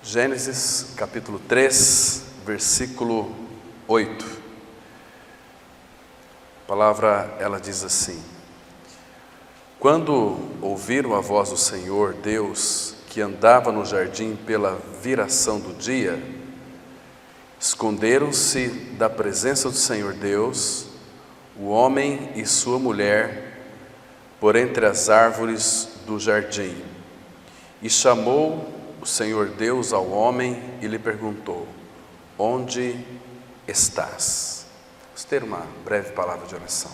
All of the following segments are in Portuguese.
Gênesis capítulo 3, versículo 8. A palavra, ela diz assim: Quando ouviram a voz do Senhor Deus, que andava no jardim pela viração do dia, esconderam-se da presença do Senhor Deus, o homem e sua mulher, por entre as árvores do jardim. E chamou o Senhor Deus ao homem e lhe perguntou: onde estás? Vamos ter uma breve palavra de oração.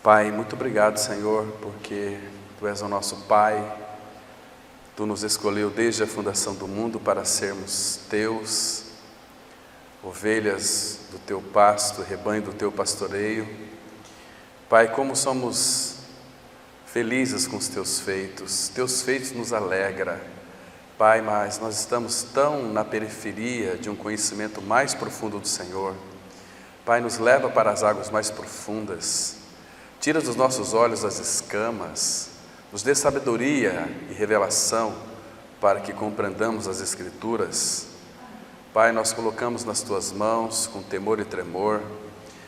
Pai, muito obrigado, Senhor, porque Tu és o nosso Pai. Tu nos escolheu desde a fundação do mundo para sermos Teus, ovelhas do Teu pasto, rebanho do Teu pastoreio. Pai, como somos felizes com os Teus feitos nos alegra, Pai, mas nós estamos tão na periferia de um conhecimento mais profundo do Senhor. Pai, nos leva para as águas mais profundas, tira dos nossos olhos as escamas, nos dê sabedoria e revelação para que compreendamos as Escrituras. Pai, nós colocamos nas Tuas mãos com temor e tremor,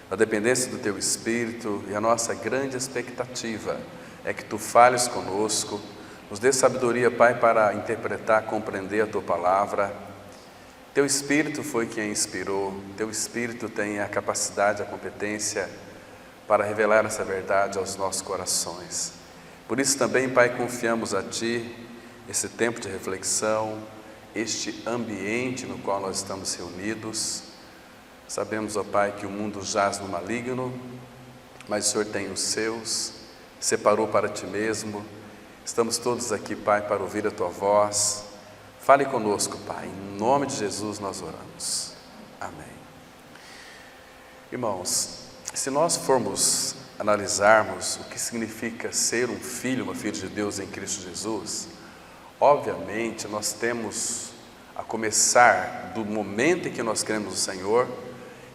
a dependência do Teu Espírito, e a nossa grande expectativa é que Tu fales conosco, nos dê sabedoria, Pai, para interpretar, compreender a Tua palavra. Teu Espírito foi quem inspirou, Teu Espírito tem a capacidade, a competência para revelar essa verdade aos nossos corações. Por isso também, Pai, confiamos a Ti esse tempo de reflexão, este ambiente no qual nós estamos reunidos. Sabemos, ó Pai, que o mundo jaz no maligno, mas o Senhor tem os seus, separou para Ti mesmo. Estamos todos aqui, Pai, para ouvir a Tua voz. Fale conosco, Pai, em nome de Jesus nós oramos. Amém. Irmãos, se nós formos analisarmos o que significa ser um filho, uma filha de Deus em Cristo Jesus, obviamente nós temos a começar do momento em que nós cremos no Senhor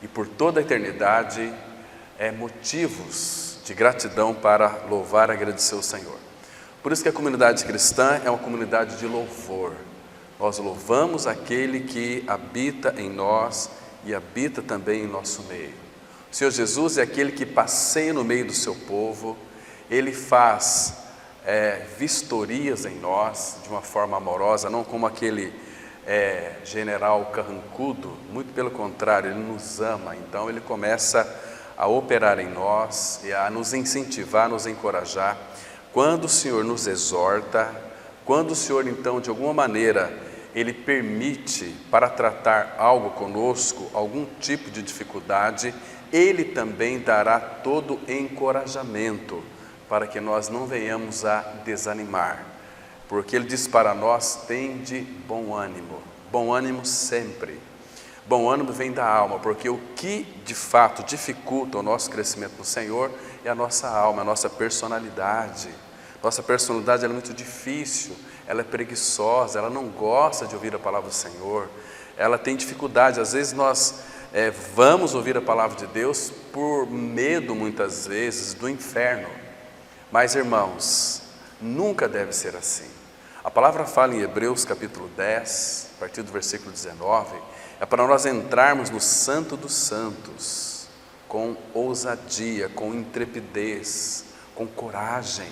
e por toda a eternidade, motivos de gratidão para louvar e agradecer ao Senhor. Por isso que a comunidade cristã é uma comunidade de louvor. Nós louvamos aquele que habita em nós e habita também em nosso meio. O Senhor Jesus é aquele que passeia no meio do seu povo, Ele faz vistorias em nós de uma forma amorosa, não como aquele general carrancudo, muito pelo contrário, Ele nos ama, então Ele começa a operar em nós e a nos incentivar, a nos encorajar. Quando o Senhor nos exorta, quando o Senhor então de alguma maneira Ele permite para tratar algo conosco, algum tipo de dificuldade, Ele também dará todo encorajamento para que nós não venhamos a desanimar, porque Ele diz para nós: tende bom ânimo sempre. Bom ânimo vem da alma, porque o que de fato dificulta o nosso crescimento no Senhor é a nossa alma, a nossa personalidade. Nossa personalidade ela é muito difícil, ela é preguiçosa, ela não gosta de ouvir a palavra do Senhor, ela tem dificuldade. Às vezes nós vamos ouvir a palavra de Deus por medo, muitas vezes, do inferno. Mas, irmãos, nunca deve ser assim. A palavra fala em Hebreus capítulo 10, a partir do versículo 19, é para nós entrarmos no Santo dos Santos, com ousadia, com intrepidez, com coragem.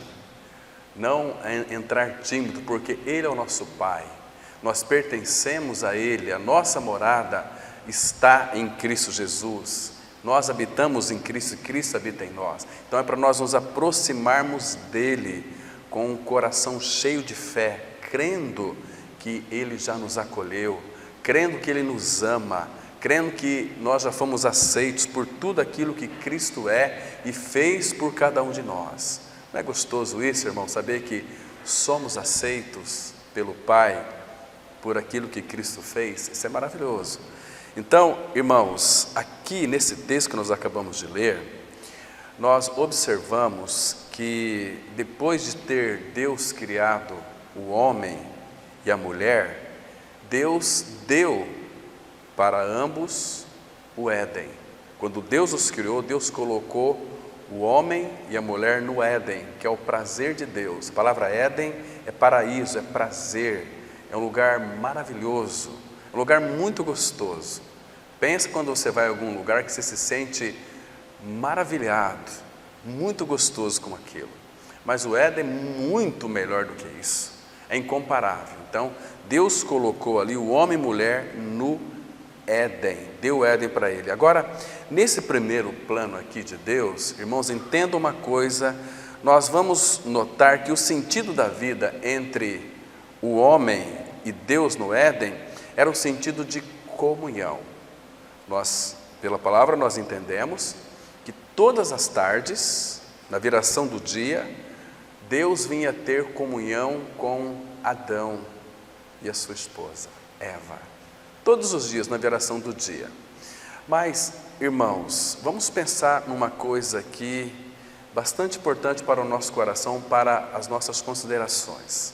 Não entrar tímido, porque Ele é o nosso Pai, nós pertencemos a Ele, a nossa morada está em Cristo Jesus, nós habitamos em Cristo e Cristo habita em nós. Então é para nós nos aproximarmos dEle com um coração cheio de fé, crendo que Ele já nos acolheu, crendo que Ele nos ama, crendo que nós já fomos aceitos por tudo aquilo que Cristo é e fez por cada um de nós. Não é gostoso isso, irmão, saber que somos aceitos pelo Pai por aquilo que Cristo fez? Isso é maravilhoso. Então, irmãos, aqui nesse texto que nós acabamos de ler, nós observamos que depois de ter Deus criado o homem e a mulher, Deus deu para ambos o Éden. Quando Deus os criou, Deus colocou o homem e a mulher no Éden, que é o prazer de Deus. A palavra Éden é paraíso, é prazer, é um lugar maravilhoso, um lugar muito gostoso. Pensa quando você vai a algum lugar que você se sente maravilhado, muito gostoso com aquilo. Mas o Éden é muito melhor do que isso, é incomparável. Então, Deus colocou ali o homem e mulher no Éden, deu o Éden para ele. Agora, nesse primeiro plano aqui de Deus, irmãos, entenda uma coisa, nós vamos notar que o sentido da vida entre o homem e Deus no Éden era o sentido de comunhão. Nós, pela palavra, nós entendemos que todas as tardes, na viração do dia, Deus vinha ter comunhão com Adão e a sua esposa, Eva. Todos os dias, na viração do dia. Mas, irmãos, vamos pensar numa coisa aqui bastante importante para o nosso coração, para as nossas considerações.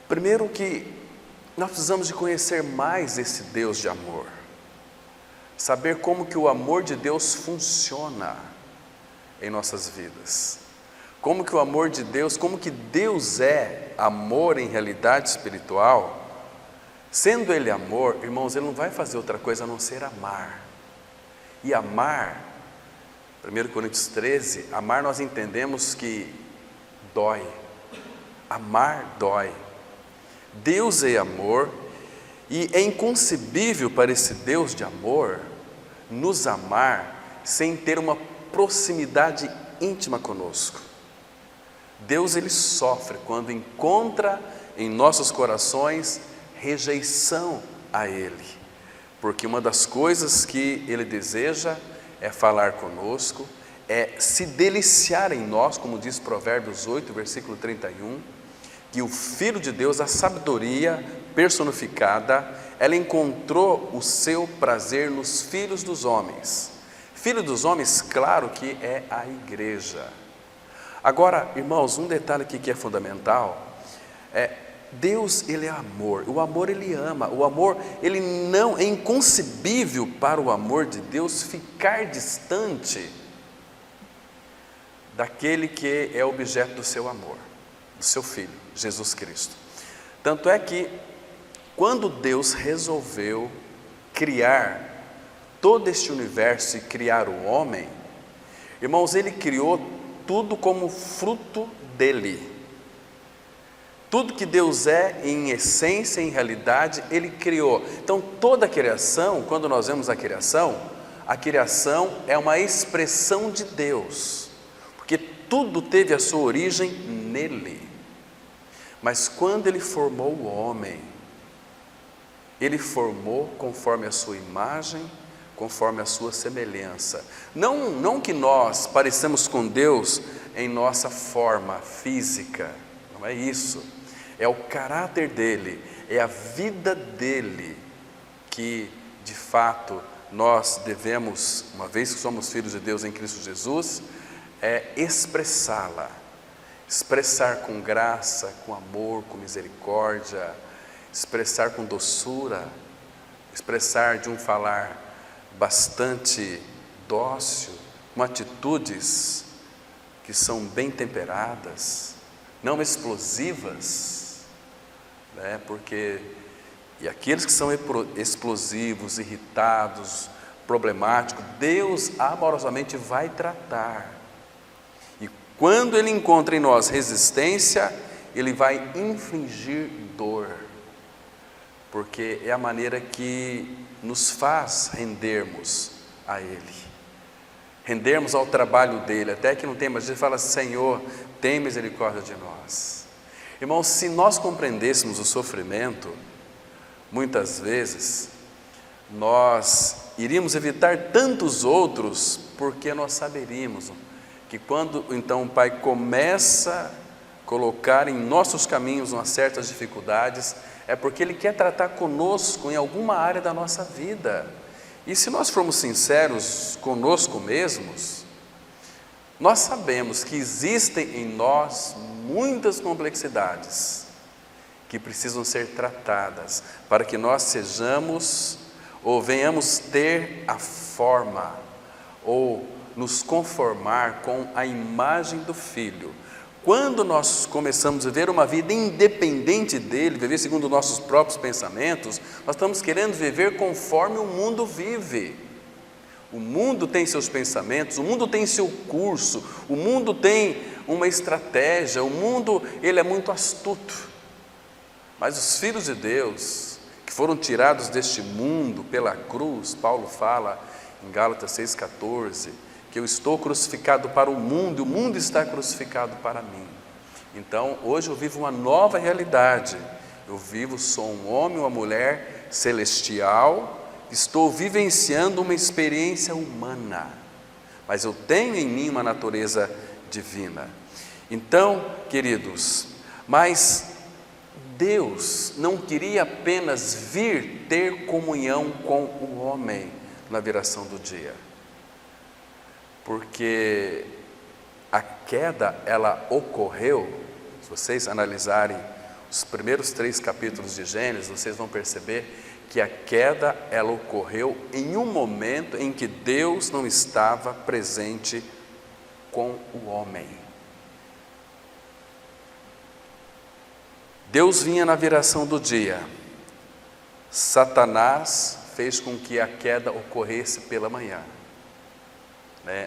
Primeiro que nós precisamos de conhecer mais esse Deus de amor. Saber como que o amor de Deus funciona em nossas vidas. Como que o amor de Deus, como que Deus é amor em realidade espiritual. Sendo Ele amor, irmãos, Ele não vai fazer outra coisa a não ser amar. E amar, 1 Coríntios 13, amar nós entendemos que dói. Amar dói. Deus é amor e é inconcebível para esse Deus de amor nos amar sem ter uma proximidade íntima conosco. Deus, Ele sofre quando encontra em nossos corações rejeição a Ele, porque uma das coisas que Ele deseja é falar conosco, é se deliciar em nós, como diz Provérbios 8, versículo 31, que o Filho de Deus, a sabedoria personificada, ela encontrou o seu prazer nos filhos dos homens. Filho dos homens, claro que é a igreja. Agora, irmãos, um detalhe aqui que é fundamental, Deus, Ele é amor, o amor Ele ama, o amor, Ele não, é inconcebível para o amor de Deus ficar distante daquele que é objeto do seu amor, do seu Filho, Jesus Cristo. Tanto é que, quando Deus resolveu criar todo este universo e criar o homem, irmãos, Ele criou tudo como fruto dEle. Tudo que Deus é em essência, em realidade, Ele criou. Então toda a criação, quando nós vemos a criação é uma expressão de Deus, porque tudo teve a sua origem nele. Mas quando Ele formou o homem, Ele formou conforme a sua imagem, conforme a sua semelhança. Não que nós parecemos com Deus em nossa forma física, não é isso. É o caráter dEle, é a vida dEle que, de fato, nós devemos, uma vez que somos filhos de Deus em Cristo Jesus, expressá-la. Expressar com graça, com amor, com misericórdia, expressar com doçura, expressar de um falar bastante dócil, com atitudes que são bem temperadas, não explosivas, porque e aqueles que são explosivos, irritados, problemáticos, Deus amorosamente vai tratar. E quando Ele encontra em nós resistência, Ele vai infligir dor, porque é a maneira que nos faz rendermos a Ele, rendermos ao trabalho dEle, até que não tem mais, Ele fala: Senhor, tem misericórdia de nós. Irmãos, se nós compreendêssemos o sofrimento, muitas vezes nós iríamos evitar tantos outros, porque nós saberíamos que quando então o Pai começa a colocar em nossos caminhos umas certas dificuldades, é porque Ele quer tratar conosco em alguma área da nossa vida. E se nós formos sinceros conosco mesmos, nós sabemos que existem em nós muitas complexidades que precisam ser tratadas para que nós sejamos ou venhamos ter a forma ou nos conformar com a imagem do Filho. quando nós começamos a viver uma vida independente dele, viver segundo nossos próprios pensamentos, nós estamos querendo viver conforme o mundo vive. O mundo tem seus pensamentos, o mundo tem seu curso, o mundo tem uma estratégia, o mundo ele é muito astuto. Mas os filhos de Deus, que foram tirados deste mundo pela cruz, Paulo fala em Gálatas 6,14, que eu estou crucificado para o mundo e o mundo está crucificado para mim. Então, hoje eu vivo uma nova realidade. Sou um homem, uma mulher celestial, estou vivenciando uma experiência humana, mas eu tenho em mim uma natureza divina. Então, queridos, mas Deus não queria apenas vir ter comunhão com o homem na viração do dia, porque a queda, ela ocorreu. Se vocês analisarem os primeiros 3 capítulos de Gênesis, vocês vão perceber que a queda, ela ocorreu em um momento em que Deus não estava presente com o homem. Deus vinha na viração do dia, Satanás fez com que a queda ocorresse pela manhã,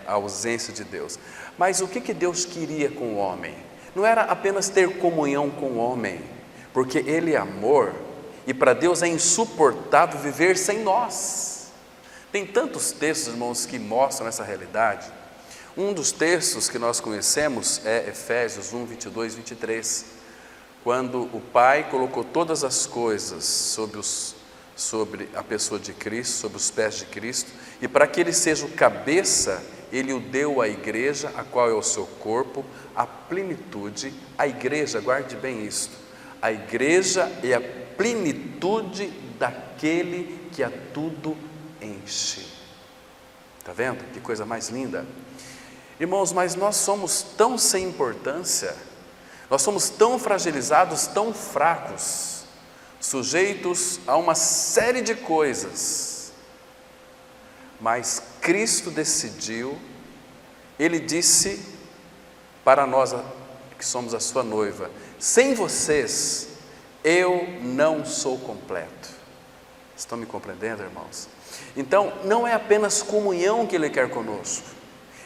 a ausência de Deus. Mas o que Deus queria com o homem? Não era apenas ter comunhão com o homem, porque Ele é amor, e para Deus é insuportável viver sem nós. Tem tantos textos, irmãos, que mostram essa realidade. Um dos textos que nós conhecemos é Efésios 1, 22, 23, quando o Pai colocou todas as coisas sobre a pessoa de Cristo, sobre os pés de Cristo, e para que Ele seja o cabeça, Ele o deu à igreja, a qual é o seu corpo, a plenitude. A igreja, guarde bem isto, a igreja é a plenitude daquele que a tudo enche. Está vendo? Que coisa mais linda. Irmãos, mas nós somos tão sem importância, nós somos tão fragilizados, tão fracos, sujeitos a uma série de coisas, mas Cristo decidiu, Ele disse para nós que somos a sua noiva: sem vocês eu não sou completo. Estão me compreendendo, irmãos? Então, não é apenas comunhão que Ele quer conosco,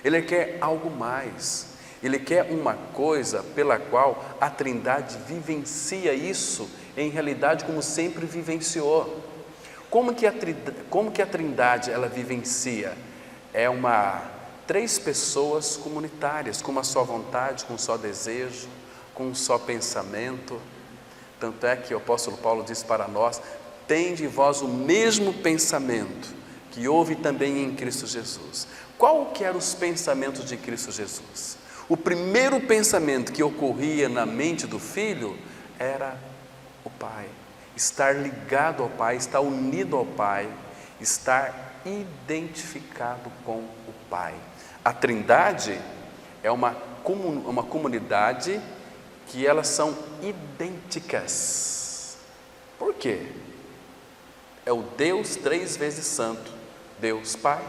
Ele quer algo mais. Ele quer uma coisa pela qual a Trindade vivencia isso, em realidade, como sempre vivenciou. Como que a Trindade ela vivencia? É 3 pessoas comunitárias, com uma só vontade, com um só desejo, com um só pensamento. Tanto é que o apóstolo Paulo diz para nós: tende em vós o mesmo pensamento que houve também em Cristo Jesus. Qual que eram os pensamentos de Cristo Jesus? O primeiro pensamento que ocorria na mente do Filho era o Pai, estar ligado ao Pai, estar unido ao Pai, estar identificado com o Pai. A Trindade é uma comunidade que elas são idênticas. Por quê? É o Deus 3 vezes Santo, Deus Pai,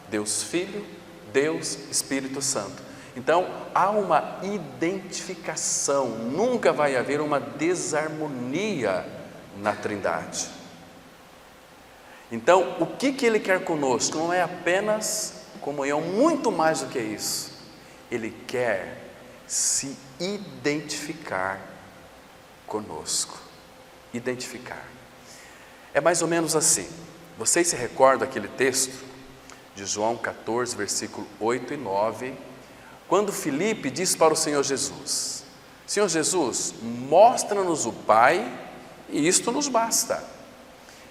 Deus Filho, Deus Espírito Santo. Então, há uma identificação, nunca vai haver uma desarmonia na Trindade. Então, o que Ele quer conosco? Não é apenas comunhão, muito mais do que isso. Ele quer se identificar conosco. Identificar. É mais ou menos assim. Vocês se recordam daquele texto de João 14, versículo 8 e 9, quando Filipe diz para o Senhor Jesus: Senhor Jesus, mostra-nos o Pai e isto nos basta.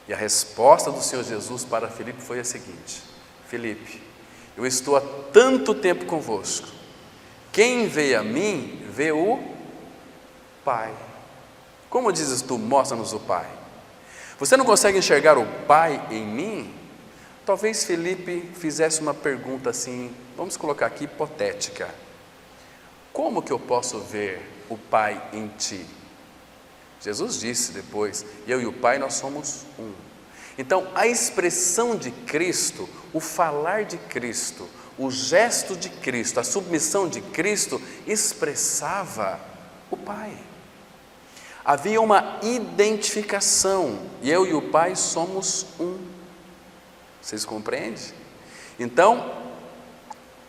E a resposta do Senhor Jesus para Filipe foi a seguinte: Filipe, eu estou há tanto tempo convosco, quem vê a mim, vê o Pai. Como dizes tu, mostra-nos o Pai? Você não consegue enxergar o Pai em mim? Talvez Filipe fizesse uma pergunta assim, vamos colocar aqui, hipotética: como que eu posso ver o Pai em ti? Jesus disse depois: eu e o Pai nós somos um. Então, a expressão de Cristo, o falar de Cristo, o gesto de Cristo, a submissão de Cristo expressava o Pai. Havia uma identificação, e eu e o Pai somos um. Vocês compreendem? Então,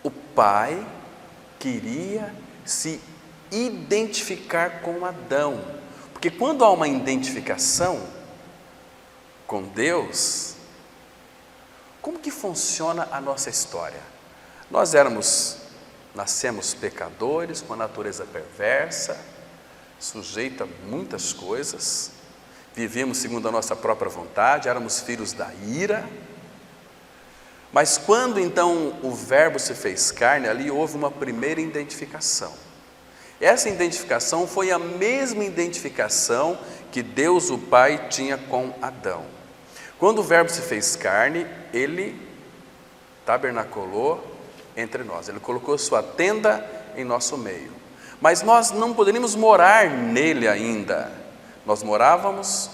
o Pai queria se identificar com Adão, porque quando há uma identificação com Deus, como que funciona a nossa história? Nós nascemos pecadores, com a natureza perversa, sujeita a muitas coisas, vivíamos segundo a nossa própria vontade, éramos filhos da ira, mas quando então o Verbo se fez carne, ali houve uma primeira identificação. Essa identificação foi a mesma identificação que Deus o Pai tinha com Adão. Quando o Verbo se fez carne, ele tabernaculou entre nós, ele colocou sua tenda em nosso meio. Mas nós não poderíamos morar nele ainda, nós morávamos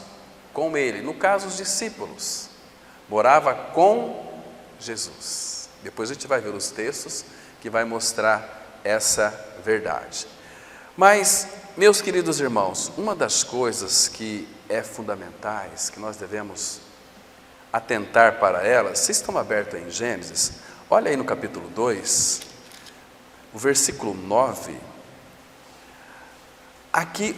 com ele. No caso, os discípulos, morava com Jesus. Depois a gente vai ver os textos que vai mostrar essa verdade. Mas, meus queridos irmãos, uma das coisas que é fundamentais, que nós devemos atentar para elas, vocês estão abertos aí em Gênesis? Olha aí no capítulo 2, o versículo 9. Aqui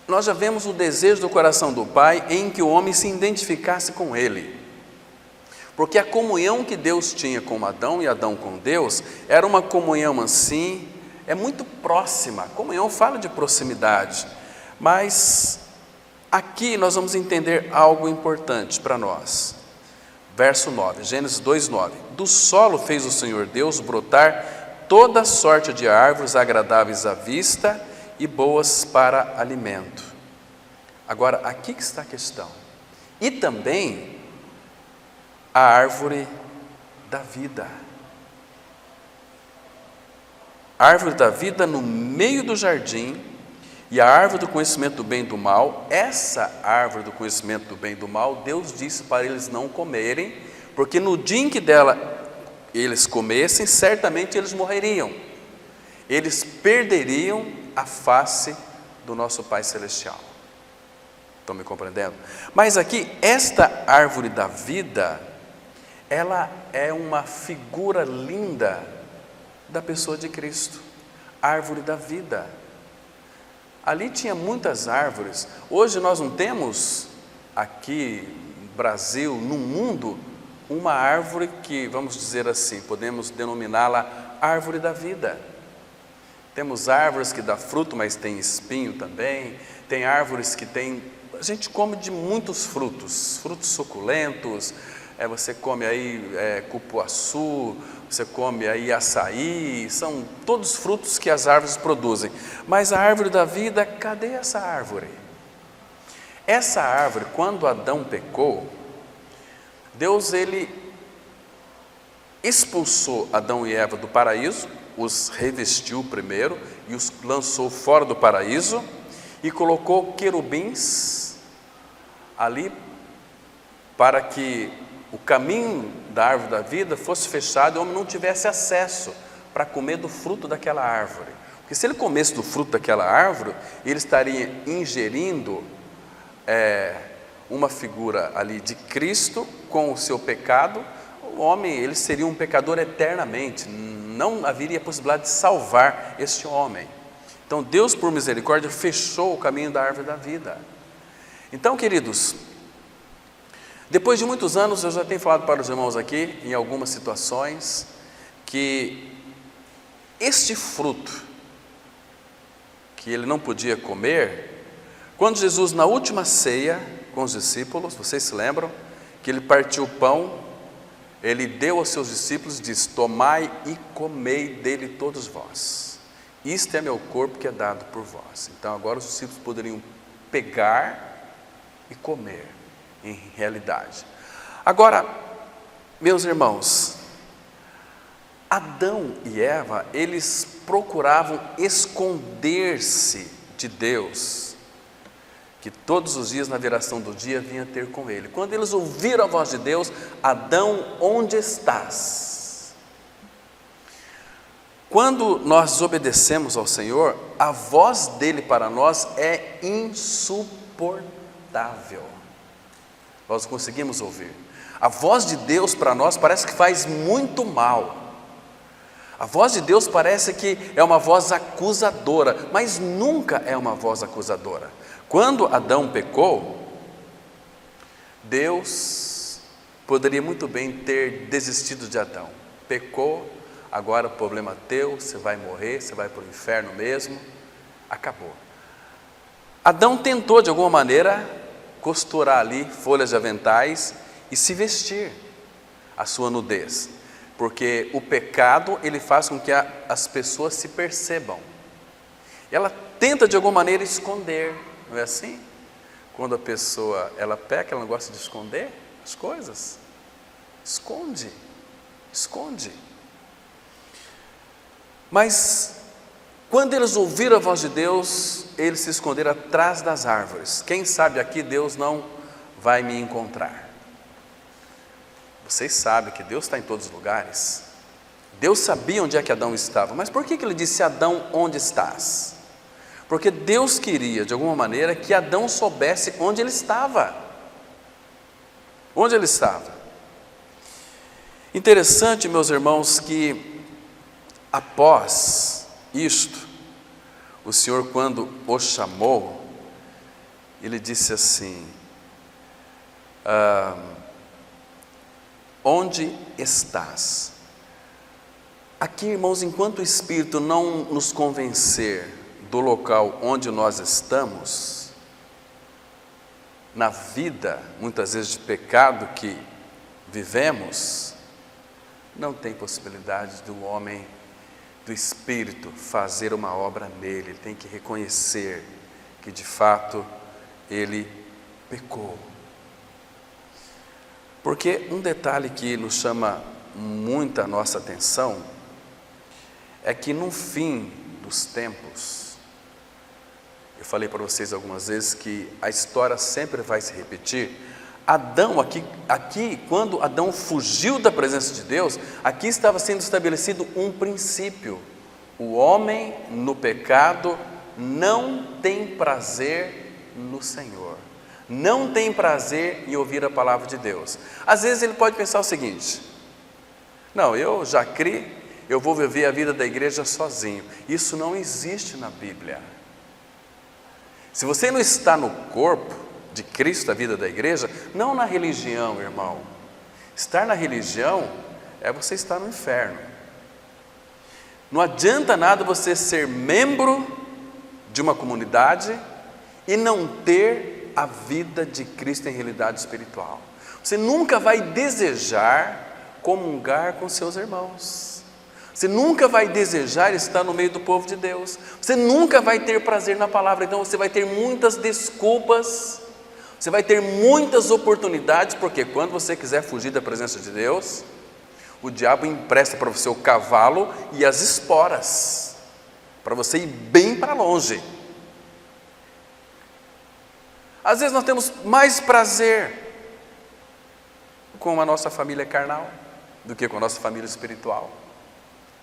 nós já vemos o desejo do coração do Pai em que o homem se identificasse com Ele. Porque a comunhão que Deus tinha com Adão e Adão com Deus era uma comunhão assim, é muito próxima. A comunhão fala de proximidade, mas aqui nós vamos entender algo importante para nós. Verso 9, Gênesis 2:9. Do solo fez o Senhor Deus brotar toda sorte de árvores agradáveis à vista e boas para alimento. Agora, aqui que está a questão. E também a árvore da vida. A árvore da vida no meio do jardim, e a árvore do conhecimento do bem e do mal. Essa árvore do conhecimento do bem e do mal, Deus disse para eles não comerem, porque no dia em que dela eles comessem, certamente eles morreriam. Eles perderiam a face do nosso Pai Celestial. Estão me compreendendo? Mas aqui, esta árvore da vida, ela é uma figura linda da pessoa de Cristo. Árvore da vida. Ali tinha muitas árvores. Hoje nós não temos aqui no Brasil, no mundo, uma árvore que, vamos dizer assim, podemos denominá-la árvore da vida. Temos árvores que dão fruto, mas tem espinho também. Tem árvores que tem... A gente come de muitos frutos, frutos suculentos. Você come aí cupuaçu, você come aí açaí, são todos frutos que as árvores produzem. Mas a árvore da vida, cadê essa árvore? Essa árvore, quando Adão pecou, Deus ele expulsou Adão e Eva do paraíso, os revestiu primeiro e os lançou fora do paraíso e colocou querubins ali para que o caminho da árvore da vida fosse fechado e o homem não tivesse acesso para comer do fruto daquela árvore. Porque se ele comesse do fruto daquela árvore, ele estaria ingerindo uma figura ali de Cristo com o seu pecado. O homem, ele seria um pecador eternamente, não haveria possibilidade de salvar este homem. Então Deus, por misericórdia, fechou o caminho da árvore da vida. Então, queridos, depois de muitos anos, eu já tenho falado para os irmãos aqui, em algumas situações, que este fruto, que ele não podia comer, quando Jesus, na última ceia com os discípulos, vocês se lembram, que ele partiu o pão, ele deu aos seus discípulos e disse: tomai e comei dele todos vós, isto é meu corpo que é dado por vós. Então agora os discípulos poderiam pegar e comer, em realidade. Agora, meus irmãos, Adão e Eva, eles procuravam esconder-se de Deus, que todos os dias na viração do dia vinha ter com ele. Quando eles ouviram a voz de Deus: Adão, onde estás? Quando nós obedecemos ao Senhor, a voz dele para nós é insuportável. Nós conseguimos ouvir. A voz de Deus para nós parece que faz muito mal. A voz de Deus parece que é uma voz acusadora, mas nunca é uma voz acusadora. Quando Adão pecou, Deus poderia muito bem ter desistido de Adão. Pecou, agora o problema é teu, você vai morrer, você vai para o inferno mesmo, acabou. Adão tentou de alguma maneira costurar ali folhas de aventais e se vestir a sua nudez, porque o pecado ele faz com que as pessoas se percebam. Ela tenta de alguma maneira esconder, não é assim? Quando a pessoa ela peca, ela não gosta de esconder as coisas, esconde. Mas quando eles ouviram a voz de Deus, eles se esconderam atrás das árvores. Quem sabe aqui Deus não vai me encontrar. Vocês sabem que Deus está em todos os lugares. Deus sabia onde é que Adão estava, mas por que ele disse: Adão, onde estás? Porque Deus queria de alguma maneira que Adão soubesse onde ele estava. Onde ele estava. Interessante, meus irmãos, que após isto, o Senhor, quando o chamou, ele disse assim: onde estás? Aqui, irmãos, enquanto o Espírito não nos convencer do local onde nós estamos, na vida, muitas vezes de pecado que vivemos, não tem possibilidade do homem, do Espírito, fazer uma obra nele. Ele tem que reconhecer que de fato ele pecou. Porque um detalhe que nos chama muito a nossa atenção é que no fim dos tempos, eu falei para vocês algumas vezes que a história sempre vai se repetir. Adão, aqui quando Adão fugiu da presença de Deus, aqui estava sendo estabelecido um princípio: o homem no pecado não tem prazer no Senhor, não tem prazer em ouvir a palavra de Deus. Às vezes ele pode pensar o seguinte: não, eu já criei, eu vou viver a vida da igreja sozinho. Isso não existe na Bíblia. Se você não está no corpo de Cristo, a vida da igreja, não na religião, irmão. Estar na religião é você estar no inferno. Não adianta nada você ser membro de uma comunidade e não ter a vida de Cristo em realidade espiritual. Você nunca vai desejar comungar com seus irmãos. Você nunca vai desejar estar no meio do povo de Deus. Você nunca vai ter prazer na palavra. Então você vai ter muitas desculpas. Você vai ter muitas oportunidades, porque quando você quiser fugir da presença de Deus, o diabo empresta para você o cavalo e as esporas, para você ir bem para longe. Às vezes nós temos mais prazer com a nossa família carnal do que com a nossa família espiritual.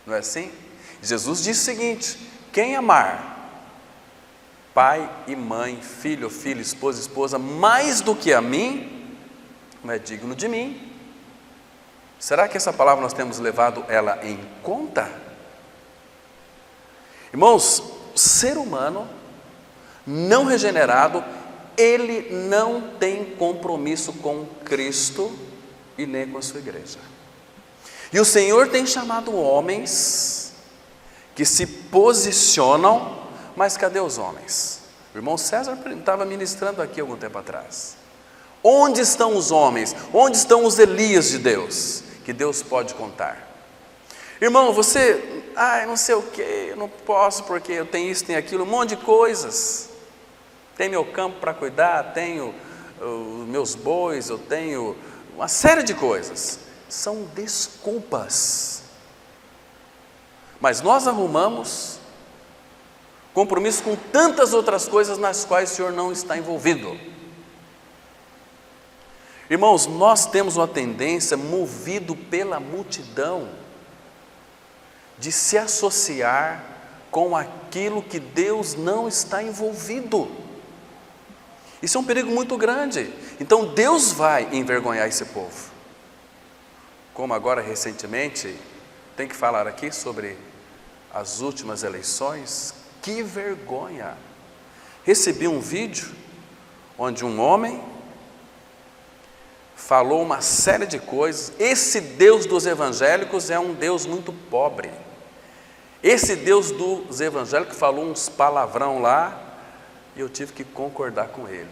Não é assim? Jesus disse o seguinte: quem amar pai e mãe, filho ou filha, esposa e esposa, mais do que a mim, não é digno de mim. Será que essa palavra nós temos levado ela em conta? Irmãos, o ser humano não regenerado, ele não tem compromisso com Cristo e nem com a sua igreja. E o Senhor tem chamado homens que se posicionam. Mas cadê os homens? O irmão César estava ministrando aqui algum tempo atrás. Onde estão os homens? Onde estão os Elias de Deus? Que Deus pode contar. Irmão, você, não sei o que, eu não posso porque eu tenho isso, tenho aquilo, um monte de coisas. Tenho meu campo para cuidar, tenho os meus bois, eu tenho uma série de coisas. São desculpas. Mas nós arrumamos compromisso com tantas outras coisas nas quais o Senhor não está envolvido. Irmãos, nós temos uma tendência, movido pela multidão, de se associar com aquilo que Deus não está envolvido. Isso é um perigo muito grande. Então Deus vai envergonhar esse povo. Como agora recentemente, tem que falar aqui sobre as últimas eleições. Que vergonha! Recebi um vídeo onde um homem falou uma série de coisas. Esse Deus dos evangélicos é um Deus muito pobre. Esse Deus dos evangélicos falou uns palavrão lá, e eu tive que concordar com ele.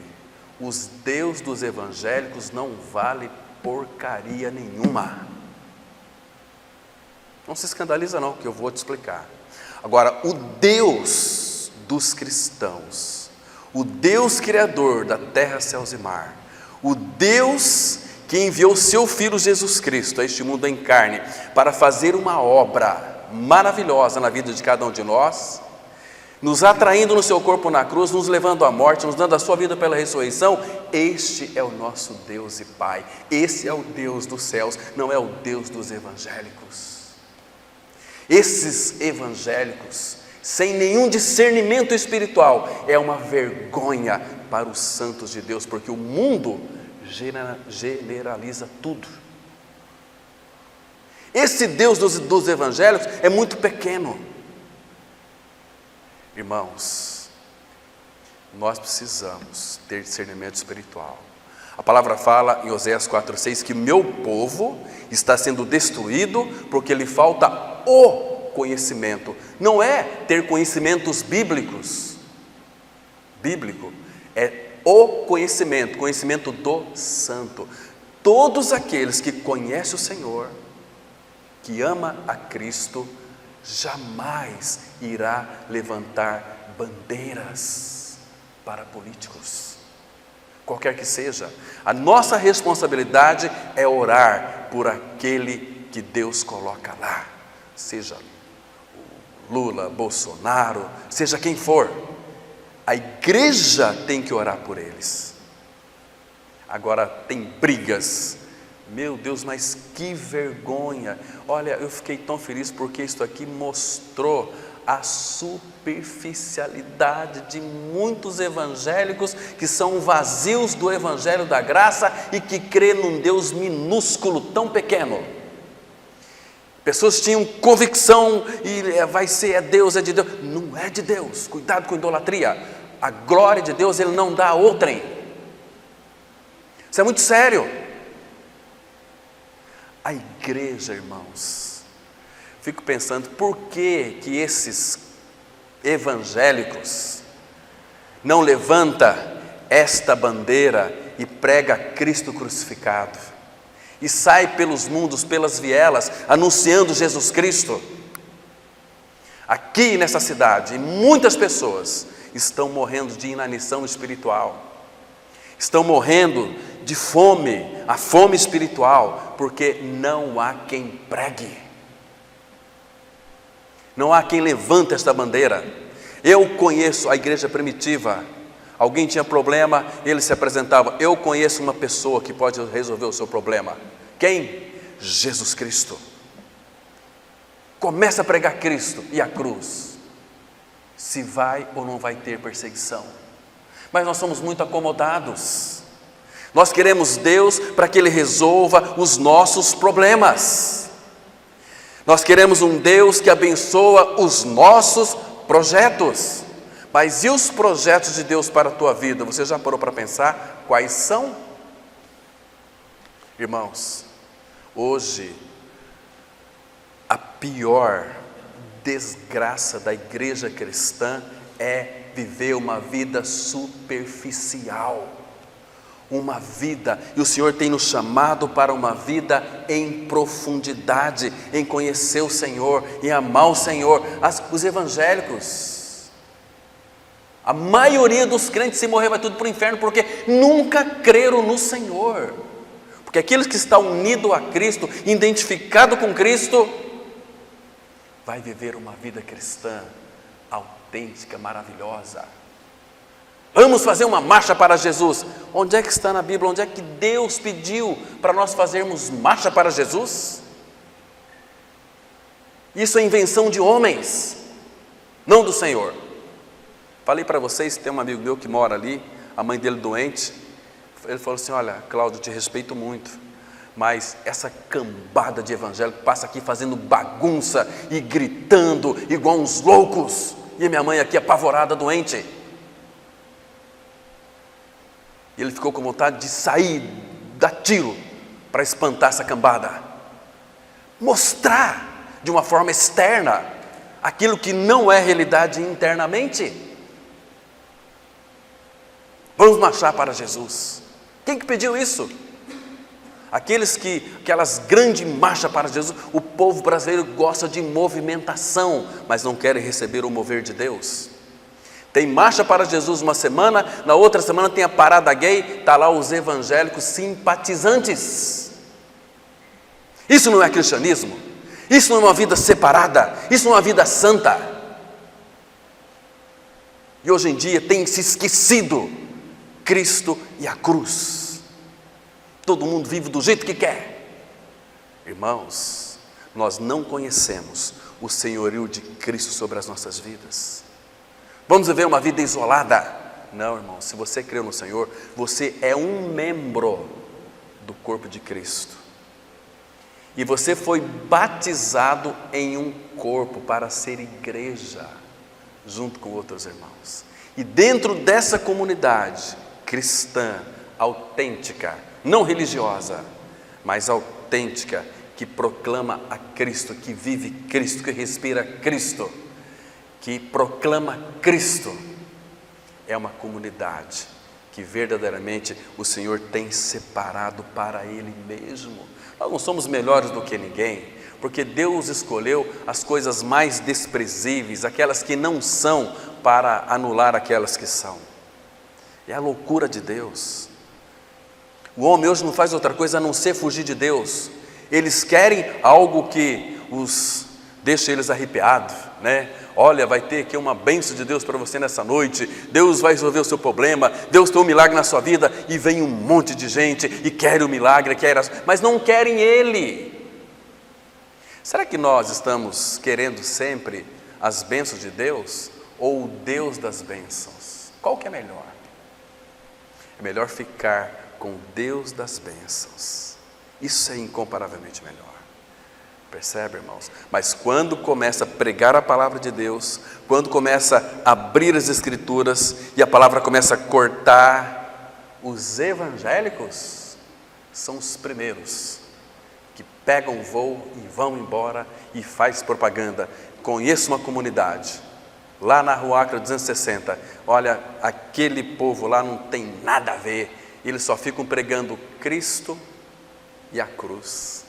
Os Deus dos evangélicos não vale porcaria nenhuma. Não se escandaliza não, que eu vou te explicar. Agora, o Deus dos cristãos, o Deus criador da terra, céus e mar, o Deus que enviou seu Filho Jesus Cristo a este mundo em carne, para fazer uma obra maravilhosa na vida de cada um de nós, nos atraindo no seu corpo na cruz, nos levando à morte, nos dando a sua vida pela ressurreição. Este é o nosso Deus e Pai. Esse é o Deus dos céus, não é o Deus dos evangélicos. Esses evangélicos, sem nenhum discernimento espiritual, é uma vergonha para os santos de Deus, porque o mundo generaliza tudo. Esse Deus dos evangélicos é muito pequeno. Irmãos, nós precisamos ter discernimento espiritual. A palavra fala em Oséias 4,6 que meu povo está sendo destruído porque lhe falta o conhecimento. Não é ter conhecimentos bíblicos. Bíblico é o conhecimento, conhecimento do santo. Todos aqueles que conhecem o Senhor, que ama a Cristo, jamais irá levantar bandeiras para políticos, qualquer que seja. A nossa responsabilidade é orar por aquele que Deus coloca lá, seja Lula, Bolsonaro, seja quem for. A igreja tem que orar por eles. Agora tem brigas. Meu Deus, mas que vergonha! Olha, eu fiquei tão feliz porque isso aqui mostrou a superficialidade de muitos evangélicos que são vazios do evangelho da graça e que crê num Deus minúsculo, tão pequeno. Pessoas tinham convicção e vai ser, é Deus, é de Deus. Não é de Deus, cuidado com a idolatria. A glória de Deus Ele não dá a outrem. Isso é muito sério. A igreja, irmãos, fico pensando, por que esses evangélicos não levantam esta bandeira e prega Cristo crucificado, e sai pelos mundos, pelas vielas, anunciando Jesus Cristo? Aqui nessa cidade, muitas pessoas estão morrendo de inanição espiritual, estão morrendo de fome, a fome espiritual, porque não há quem pregue, não há quem levante esta bandeira. Eu conheço a igreja primitiva. Alguém tinha problema, ele se apresentava: eu conheço uma pessoa que pode resolver o seu problema. Quem? Jesus Cristo. Começa a pregar Cristo e a cruz, se vai ou não vai ter perseguição. Mas nós somos muito acomodados. Nós queremos Deus para que Ele resolva os nossos problemas. Nós queremos um Deus que abençoa os nossos projetos. Mas e os projetos de Deus para a tua vida? Você já parou para pensar quais são? Irmãos, hoje a pior desgraça da igreja cristã é viver uma vida superficial. Uma vida, e o Senhor tem nos chamado para uma vida em profundidade, em conhecer o Senhor, em amar o Senhor. Os evangélicos, a maioria dos crentes, se morrer vai tudo para o inferno, porque nunca creram no Senhor. Porque aqueles que estão unidos a Cristo, identificado com Cristo, vai viver uma vida cristã autêntica, autêntica, maravilhosa. Vamos fazer uma marcha para Jesus. Onde é que está na Bíblia? Onde é que Deus pediu para nós fazermos marcha para Jesus? Isso é invenção de homens, não do Senhor. Falei para vocês, tem um amigo meu que mora ali, a mãe dele doente. Ele falou assim: olha, Cláudio, te respeito muito, mas essa cambada de evangélicos passa aqui fazendo bagunça e gritando igual uns loucos, e a minha mãe aqui apavorada, doente. E ele ficou com vontade de sair, dar tiro para espantar essa cambada, mostrar de uma forma externa aquilo que não é realidade internamente. Vamos marchar para Jesus. Quem que pediu isso? Aquelas grandes marchas para Jesus. O povo brasileiro gosta de movimentação, mas não querem receber o mover de Deus. Tem marcha para Jesus uma semana, na outra semana tem a parada gay, está lá os evangélicos simpatizantes. Isso não é cristianismo? Isso não é uma vida separada? Isso não é uma vida santa? E hoje em dia tem se esquecido Cristo e a cruz. Todo mundo vive do jeito que quer. Irmãos, nós não conhecemos o senhorio de Cristo sobre as nossas vidas. Vamos viver uma vida isolada? Não, irmão, se você crê no Senhor, você é um membro do corpo de Cristo. E você foi batizado em um corpo para ser igreja, junto com outros irmãos. E dentro dessa comunidade cristã, autêntica, não religiosa, mas autêntica, que proclama a Cristo, que vive Cristo, que respira Cristo, que proclama Cristo, é uma comunidade que verdadeiramente o Senhor tem separado para Ele mesmo. Nós não somos melhores do que ninguém, porque Deus escolheu as coisas mais desprezíveis, aquelas que não são, para anular aquelas que são. É a loucura de Deus. O homem hoje não faz outra coisa a não ser fugir de Deus. Eles querem algo que os deixa eles arrepiados, né? Olha, vai ter aqui uma bênção de Deus para você nessa noite, Deus vai resolver o seu problema, Deus tem um milagre na sua vida, e vem um monte de gente e quer o milagre, mas não querem Ele. Será que nós estamos querendo sempre as bênçãos de Deus, ou o Deus das bênçãos? Qual que é melhor? É melhor ficar com o Deus das bênçãos. Isso é incomparavelmente melhor. Percebe, irmãos? Mas quando começa a pregar a palavra de Deus, quando começa a abrir as Escrituras e a palavra começa a cortar, os evangélicos são os primeiros que pegam o voo e vão embora e faz propaganda. Conheço uma comunidade lá na Rua Acre 260, olha, aquele povo lá não tem nada a ver, eles só ficam pregando Cristo e a cruz.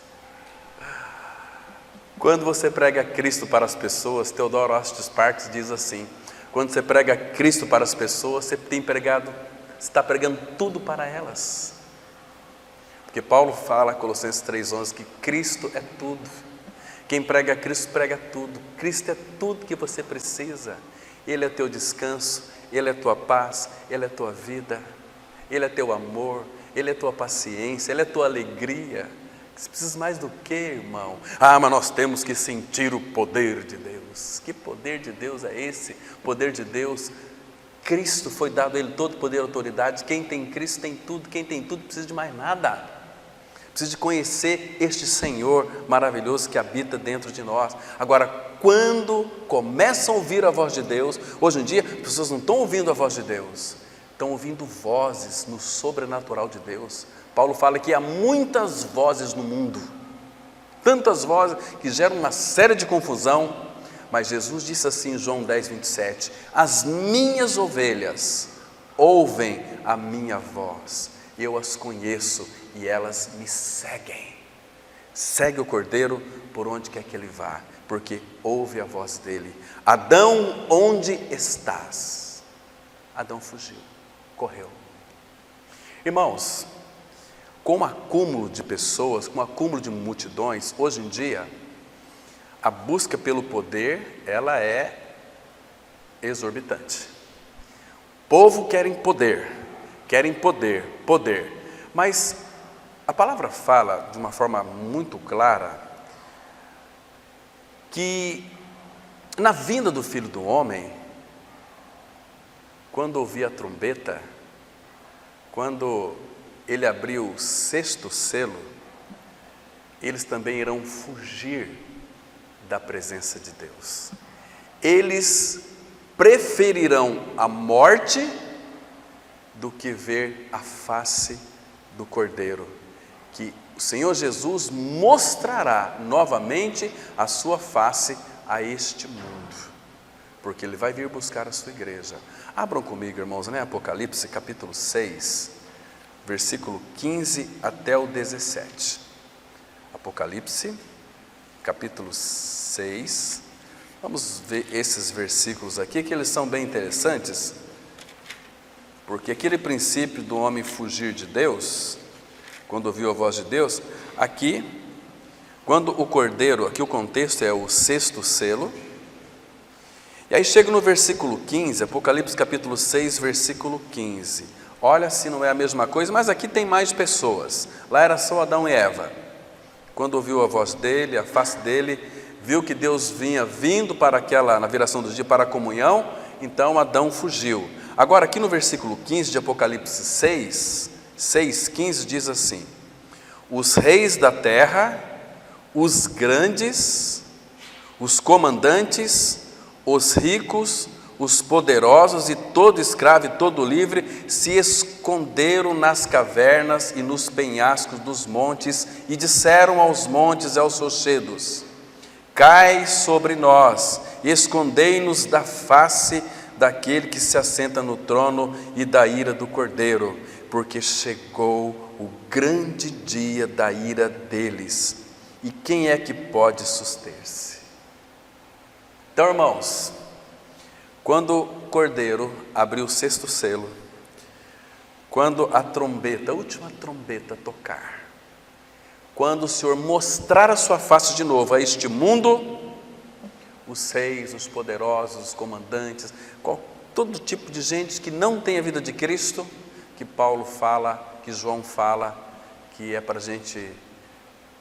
Quando você prega Cristo para as pessoas, Theodore Ostis Parks diz assim: quando você prega Cristo para as pessoas, você está pregando tudo para elas. Porque Paulo fala, Colossenses 3,11, que Cristo é tudo. Quem prega Cristo prega tudo. Cristo é tudo que você precisa. Ele é teu descanso, Ele é tua paz, Ele é tua vida, Ele é teu amor, Ele é tua paciência, Ele é tua alegria. Você precisa mais do que, irmão? Mas nós temos que sentir o poder de Deus. Que poder de Deus é esse? Poder de Deus, Cristo foi dado a Ele todo poder e autoridade. Quem tem Cristo tem tudo. Quem tem tudo precisa de mais nada. Precisa de conhecer este Senhor maravilhoso que habita dentro de nós. Agora, quando começam a ouvir a voz de Deus, hoje em dia as pessoas não estão ouvindo a voz de Deus, estão ouvindo vozes no sobrenatural de Deus. Paulo fala que há muitas vozes no mundo, tantas vozes que geram uma série de confusão, mas Jesus disse assim em João 10:27, as minhas ovelhas ouvem a minha voz, eu as conheço e elas me seguem. Segue o Cordeiro por onde quer que ele vá, porque ouve a voz dele. Adão, onde estás? Adão fugiu, correu. Irmãos, com um acúmulo de pessoas, com um acúmulo de multidões, hoje em dia, a busca pelo poder, ela é exorbitante. O povo querem poder, poder. Mas a palavra fala de uma forma muito clara que na vinda do Filho do Homem, quando ouvir a trombeta, quando ele abriu o 6º selo, eles também irão fugir da presença de Deus. Eles preferirão a morte do que ver a face do Cordeiro, que o Senhor Jesus mostrará novamente a sua face a este mundo, porque Ele vai vir buscar a sua igreja. Abram comigo, irmãos, Apocalipse capítulo 6, versículo 15 até o 17. Apocalipse capítulo 6, vamos ver esses versículos aqui, que eles são bem interessantes, porque aquele princípio do homem fugir de Deus, quando ouviu a voz de Deus, aqui, quando o Cordeiro, aqui o contexto é o 6º selo, e aí chega no versículo 15, Apocalipse capítulo 6, versículo 15, olha se não é a mesma coisa, mas aqui tem mais pessoas, lá era só Adão e Eva. Quando ouviu a voz dele, a face dele, viu que Deus vinha vindo para aquela, na viração do dia, para a comunhão, então Adão fugiu. Agora aqui no versículo 15 de Apocalipse 6:15 diz assim: os reis da terra, os grandes, os comandantes, os ricos, os poderosos e todo escravo e todo livre se esconderam nas cavernas e nos penhascos dos montes e disseram aos montes e aos rochedos: cai sobre nós e escondei-nos da face daquele que se assenta no trono e da ira do Cordeiro, porque chegou o grande dia da ira deles, e quem é que pode suster-se? Então, irmãos, quando o Cordeiro abriu o 6º selo, quando a trombeta, a última trombeta tocar, quando o Senhor mostrar a sua face de novo a este mundo, os reis, os poderosos, os comandantes, todo tipo de gente que não tem a vida de Cristo, que Paulo fala, que João fala, que é para a gente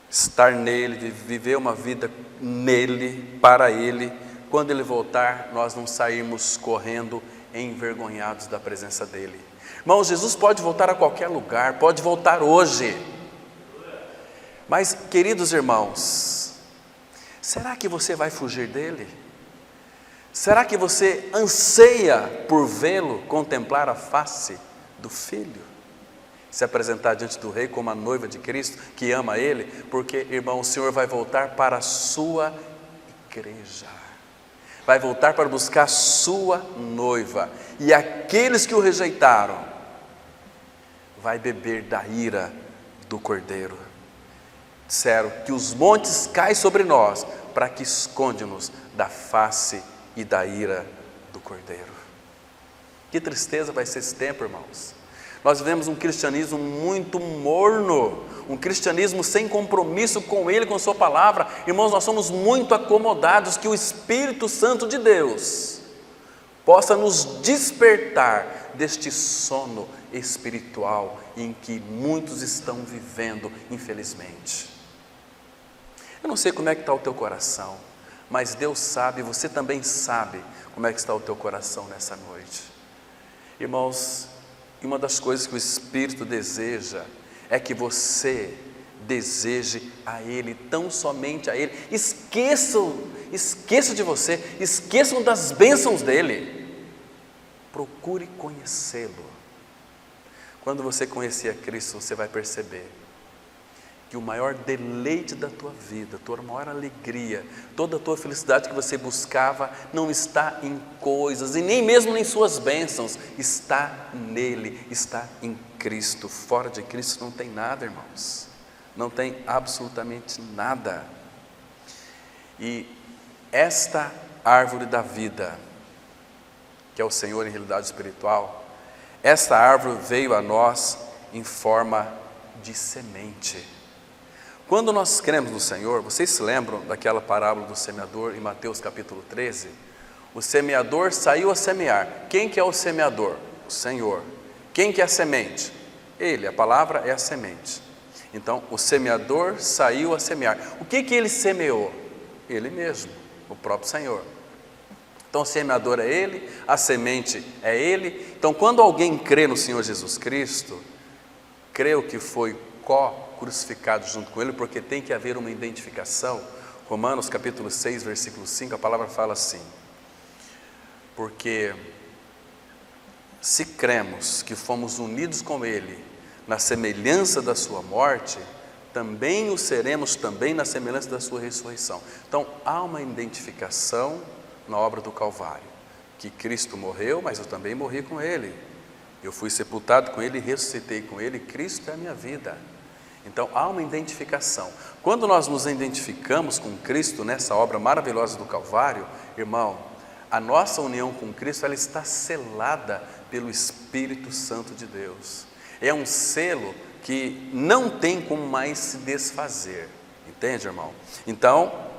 estar nele, viver uma vida nele, para ele. Quando ele voltar, nós não sairmos correndo envergonhados da presença dele. Irmãos, Jesus pode voltar a qualquer lugar, pode voltar hoje. Mas, queridos irmãos, será que você vai fugir dele? Será que você anseia por vê-lo, contemplar a face do Filho? Se apresentar diante do Rei como a noiva de Cristo, que ama Ele? Porque, irmão, o Senhor vai voltar para a sua igreja, vai voltar para buscar a sua noiva, e aqueles que o rejeitaram, vai beber da ira do Cordeiro. Disseram que os montes caem sobre nós, para que esconde-nos da face e da ira do Cordeiro. Que tristeza vai ser esse tempo, irmãos. Nós vivemos um cristianismo muito morno, um cristianismo sem compromisso com Ele, com sua palavra. Irmãos, nós somos muito acomodados. Que o Espírito Santo de Deus possa nos despertar deste sono espiritual em que muitos estão vivendo, infelizmente. Eu não sei como é que está o teu coração, mas Deus sabe, você também sabe como é que está o teu coração nessa noite. Irmãos, uma das coisas que o Espírito deseja é que você deseje a Ele, tão somente a Ele. Esqueçam de você, esqueçam das bênçãos dEle. Procure conhecê-lo. Quando você conhecer a Cristo, você vai perceber que o maior deleite da tua vida, a tua maior alegria, toda a tua felicidade que você buscava, não está em coisas, e nem mesmo em suas bênçãos, está nele, está em Cristo. Fora de Cristo não tem nada, irmãos, não tem absolutamente nada. E esta árvore da vida, que é o Senhor em realidade espiritual, esta árvore veio a nós em forma de semente. Quando nós cremos no Senhor, vocês se lembram daquela parábola do semeador em Mateus capítulo 13, O semeador saiu a semear. Quem que é o semeador? O Senhor. Quem que é a semente? Ele, a palavra é a semente. Então, o semeador saiu a semear. O que que ele semeou? Ele mesmo, o próprio Senhor. Então, o semeador é Ele, a semente é Ele. Então, quando alguém crê no Senhor Jesus Cristo, creu que foi crucificado junto com Ele, porque tem que haver uma identificação. Romanos capítulo 6, versículo 5, a palavra fala assim: porque se cremos que fomos unidos com Ele na semelhança da sua morte, também o seremos também na semelhança da sua ressurreição. Então, há uma identificação na obra do Calvário, que Cristo morreu, mas eu também morri com Ele. Eu fui sepultado com Ele e ressuscitei com Ele. Cristo é a minha vida. Então, há uma identificação. Quando nós nos identificamos com Cristo nessa obra maravilhosa do Calvário, irmão, a nossa união com Cristo, ela está selada pelo Espírito Santo de Deus. É um selo que não tem como mais se desfazer. Entende, irmão? Então,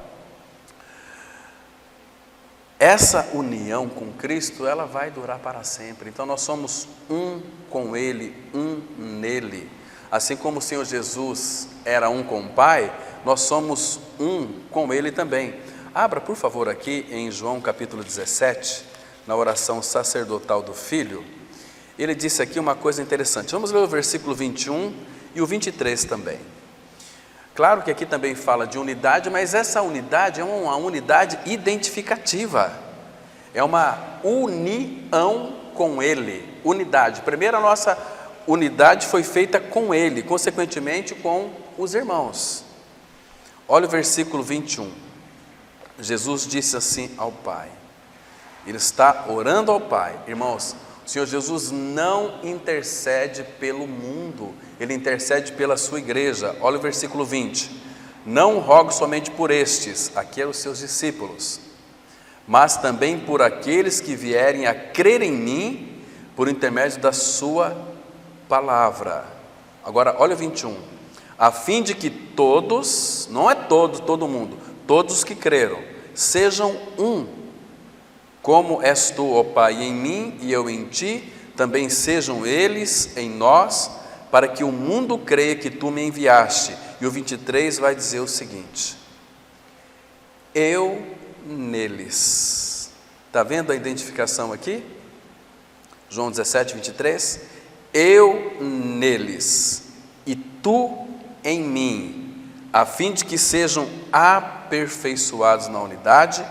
essa união com Cristo, ela vai durar para sempre. Então, nós somos um com Ele, um nele. Assim como o Senhor Jesus era um com o Pai, nós somos um com Ele também. Abra, por favor, aqui em João capítulo 17, na oração sacerdotal do Filho. Ele disse aqui uma coisa interessante. Vamos ler o versículo 21 e o 23 também. Claro que aqui também fala de unidade, mas essa unidade é uma unidade identificativa. É uma união com Ele. Unidade. Primeiro, a nossa unidade foi feita com Ele, consequentemente com os irmãos. Olha o versículo 21. Jesus disse assim ao Pai. Ele está orando ao Pai. Irmãos, o Senhor Jesus não intercede pelo mundo, Ele intercede pela sua igreja. Olha o versículo 20. Não rogo somente por estes, aqui eram os seus discípulos, mas também por aqueles que vierem a crer em mim, por intermédio da sua palavra. Agora, olha o 21. A fim de que todos, não é todo mundo, todos os que creram, sejam um. Como és tu, ó Pai, em mim e eu em ti, também sejam eles em nós, para que o mundo creia que tu me enviaste. E o 23 vai dizer o seguinte: eu neles. Está vendo a identificação aqui? João 17, 23. Eu neles e tu em mim, a fim de que sejam aperfeiçoados na unidade,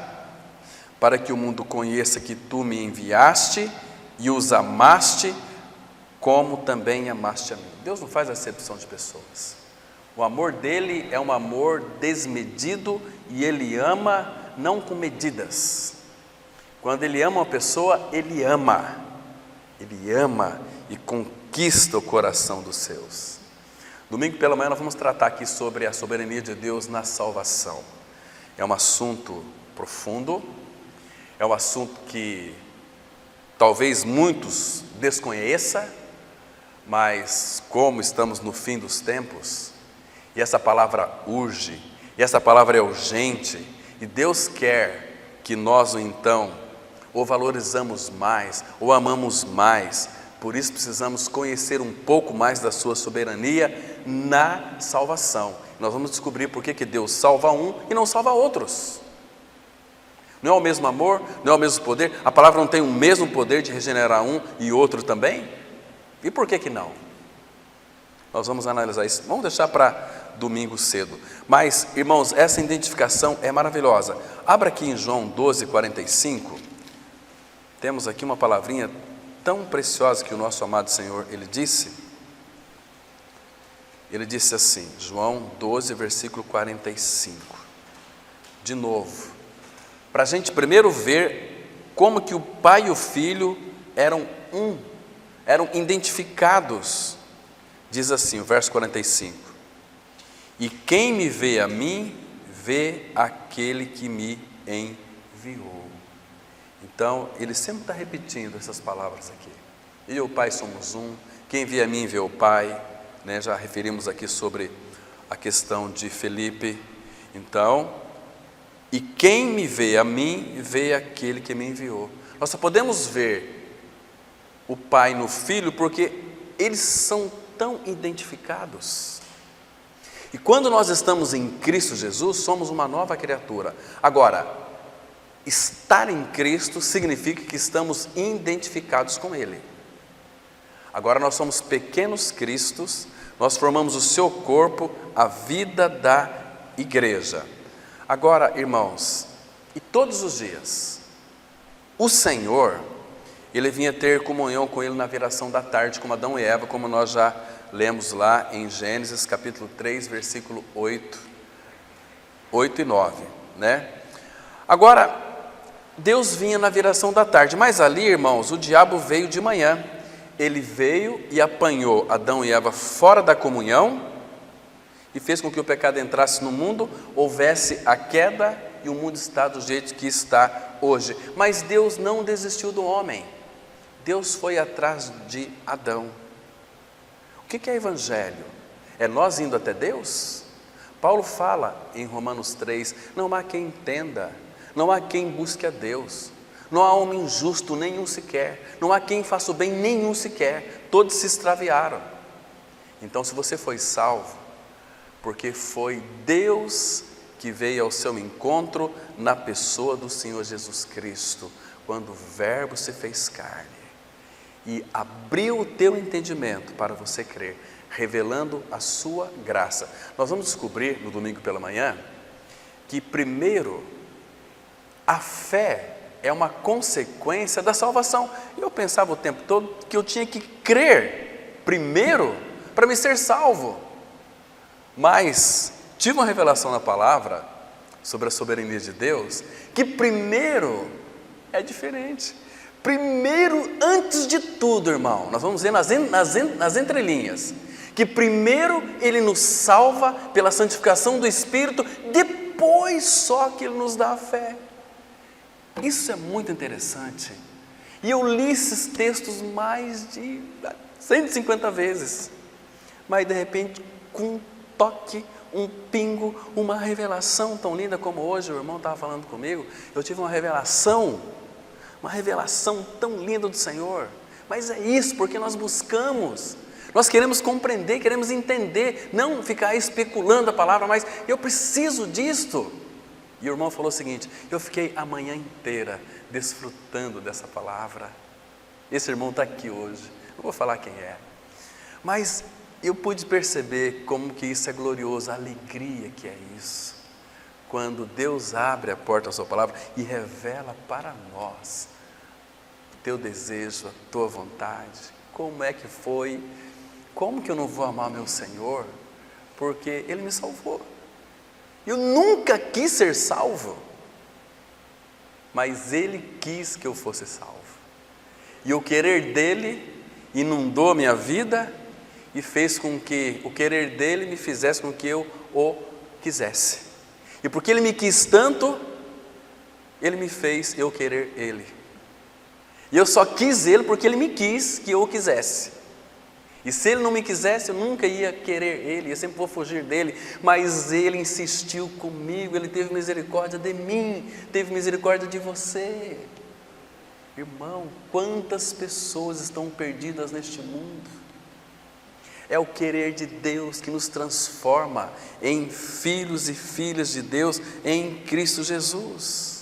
para que o mundo conheça que tu me enviaste e os amaste, como também amaste a mim. Deus não faz acepção de pessoas. O amor dele é um amor desmedido e Ele ama não com medidas. Quando Ele ama uma pessoa, Ele ama e conquista o coração dos seus. Domingo pela manhã nós vamos tratar aqui sobre a soberania de Deus na salvação. É um assunto profundo, é um assunto que talvez muitos desconheçam, mas como estamos no fim dos tempos, e essa palavra urge, e essa palavra é urgente, e Deus quer que nós então ou valorizamos mais, ou amamos mais. Por isso precisamos conhecer um pouco mais da sua soberania na salvação. Nós vamos descobrir por que Deus salva um e não salva outros. Não é o mesmo amor, não é o mesmo poder. A palavra não tem o mesmo poder de regenerar um e outro também? E por que não? Nós vamos analisar isso. Vamos deixar para domingo cedo. Mas, irmãos, essa identificação é maravilhosa. Abra aqui em João 12, 45. Temos aqui uma palavrinha tão preciosa que o nosso amado Senhor, Ele disse assim, João 12, versículo 45. De novo, para a gente primeiro ver como que o Pai e o Filho eram identificados. Diz assim, o verso 45: e quem me vê a mim, vê aquele que me enviou. Então, ele sempre está repetindo essas palavras aqui. Eu e o Pai somos um, quem vê a mim vê o Pai, né? Já referimos aqui sobre a questão de Felipe. Então, E quem me vê a mim, vê aquele que me enviou. Nós só podemos ver o Pai no Filho porque eles são tão identificados. E quando nós estamos em Cristo Jesus, somos uma nova criatura. Agora, estar em Cristo significa que estamos identificados com Ele. Agora nós somos pequenos cristos, nós formamos o seu corpo, a vida da igreja. Agora, irmãos, e todos os dias, o Senhor, Ele vinha ter comunhão com Ele na viração da tarde, como Adão e Eva, como nós já lemos lá em Gênesis capítulo 3, versículo 8 e 9, né? Agora, Deus vinha na viração da tarde, mas ali, irmãos, o diabo veio de manhã. Ele veio e apanhou Adão e Eva fora da comunhão e fez com que o pecado entrasse no mundo, houvesse a queda e o mundo está do jeito que está hoje. Mas Deus não desistiu do homem. Deus foi atrás de Adão. O que é evangelho? É nós indo até Deus? Paulo fala em Romanos 3, não há quem entenda, não há quem busque a Deus. Não há homem justo nenhum sequer, não há quem faça o bem nenhum sequer, todos se extraviaram. Então, se você foi salvo, porque foi Deus que veio ao seu encontro na pessoa do Senhor Jesus Cristo, quando o Verbo se fez carne e abriu o teu entendimento para você crer, revelando a sua graça. Nós vamos descobrir no domingo pela manhã que primeiro a fé é uma consequência da salvação. E eu pensava o tempo todo que eu tinha que crer primeiro para me ser salvo. Mas tive uma revelação na palavra sobre a soberania de Deus, que primeiro é diferente. Primeiro, antes de tudo, irmão, nós vamos ver nas entrelinhas, que primeiro Ele nos salva pela santificação do Espírito, depois só que Ele nos dá a fé. Isso é muito interessante. E eu li esses textos mais de 150 vezes. Mas de repente, com um toque, um pingo, uma revelação tão linda como hoje, o irmão estava falando comigo, eu tive uma revelação tão linda do Senhor. Mas é isso, porque nós buscamos, nós queremos compreender, queremos entender, não ficar especulando a palavra, mas eu preciso disto. E o irmão falou o seguinte, eu fiquei a manhã inteira desfrutando dessa palavra. Esse irmão está aqui hoje, não vou falar quem é, mas eu pude perceber como que isso é glorioso, a alegria que é isso, quando Deus abre a porta da sua palavra e revela para nós o teu desejo, a tua vontade, como é que foi, como que eu não vou amar meu Senhor, porque Ele me salvou. Eu nunca quis ser salvo, mas Ele quis que eu fosse salvo. E o querer dEle inundou a minha vida e fez com que o querer dEle me fizesse com que eu o quisesse. E porque Ele me quis tanto, Ele me fez eu querer Ele. E eu só quis Ele porque Ele me quis que eu o quisesse. E se Ele não me quisesse, eu nunca ia querer Ele, eu sempre vou fugir dEle, mas Ele insistiu comigo, Ele teve misericórdia de mim, teve misericórdia de você. Irmão, quantas pessoas estão perdidas neste mundo? É o querer de Deus que nos transforma em filhos e filhas de Deus em Cristo Jesus.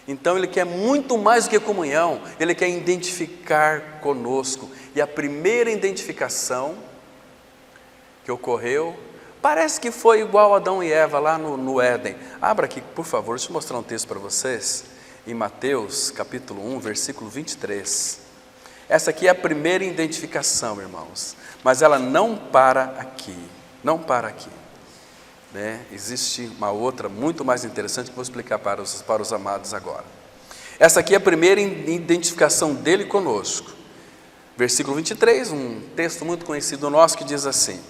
Então Ele quer muito mais do que comunhão, Ele quer identificar conosco. E a primeira identificação que ocorreu, parece que foi igual a Adão e Eva lá no Éden. Abra aqui, por favor, deixa eu mostrar um texto para vocês, em Mateus capítulo 1, versículo 23. Essa aqui é a primeira identificação, irmãos, mas ela não para aqui, né? Existe uma outra muito mais interessante que eu vou explicar para os amados agora. Essa aqui é a primeira identificação dele conosco. Versículo 23, um texto muito conhecido nosso que diz assim,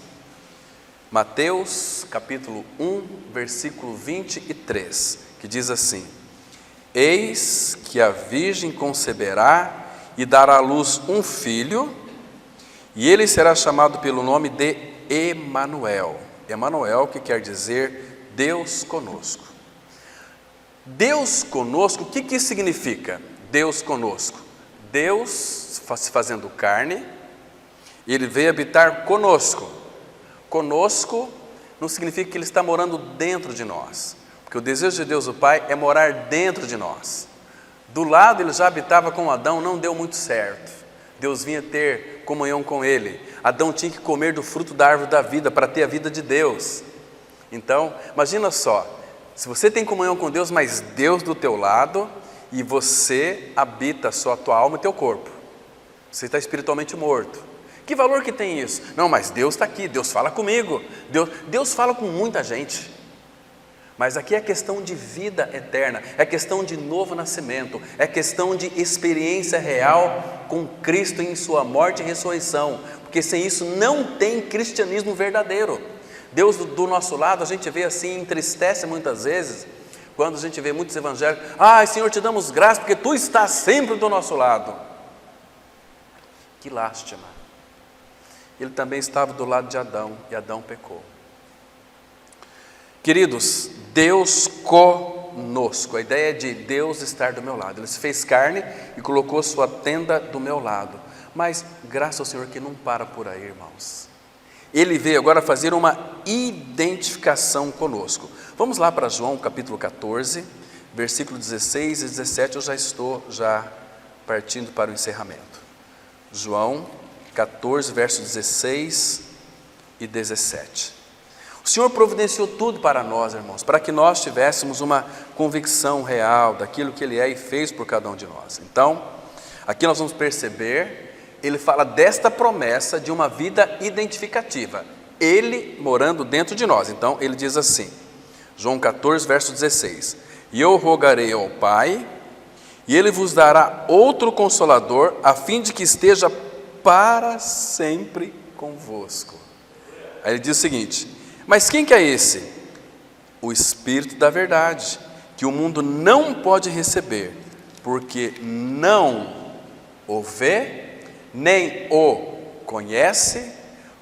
Mateus capítulo 1, versículo 23, que diz assim, eis que a virgem conceberá e dará à luz um filho, e ele será chamado pelo nome de Emanuel. Emanuel, que quer dizer Deus conosco. Deus conosco, o que isso significa? Deus conosco. Deus se fazendo carne, Ele veio habitar conosco. Conosco não significa que Ele está morando dentro de nós, porque o desejo de Deus o Pai é morar dentro de nós. Do lado Ele já habitava com Adão, não deu muito certo. Deus vinha ter comunhão com ele. Adão tinha que comer do fruto da árvore da vida para ter a vida de Deus. Então, imagina só, se você tem comunhão com Deus, mas Deus do teu lado, e você habita só a tua alma e teu corpo, você está espiritualmente morto. Que valor que tem isso? Não, mas Deus está aqui, Deus fala comigo, Deus fala com muita gente. Mas aqui é questão de vida eterna, é questão de novo nascimento, é questão de experiência real com Cristo em sua morte e ressurreição, porque sem isso não tem cristianismo verdadeiro. Deus do nosso lado, a gente vê assim, entristece muitas vezes, quando a gente vê muitos evangélicos: ai, Senhor, te damos graça porque Tu estás sempre do nosso lado. Que lástima, Ele também estava do lado de Adão, e Adão pecou. Queridos, Deus conosco, a ideia é de Deus estar do meu lado. Ele se fez carne e colocou sua tenda do meu lado, mas graças ao Senhor que não para por aí, irmãos. Ele veio agora fazer uma identificação conosco. Vamos lá para João capítulo 14, versículo 16 e 17, eu já estou partindo para o encerramento. João 14, versos 16 e 17. O Senhor providenciou tudo para nós, irmãos, para que nós tivéssemos uma convicção real daquilo que Ele é e fez por cada um de nós. Então, aqui nós vamos perceber, Ele fala desta promessa de uma vida identificativa, Ele morando dentro de nós. Então, Ele diz assim, João 14, verso 16: e eu rogarei ao Pai, e Ele vos dará outro Consolador, a fim de que esteja para sempre convosco. Aí Ele diz o seguinte: mas quem que é esse? O Espírito da verdade, que o mundo não pode receber, porque não o vê, nem o conhece.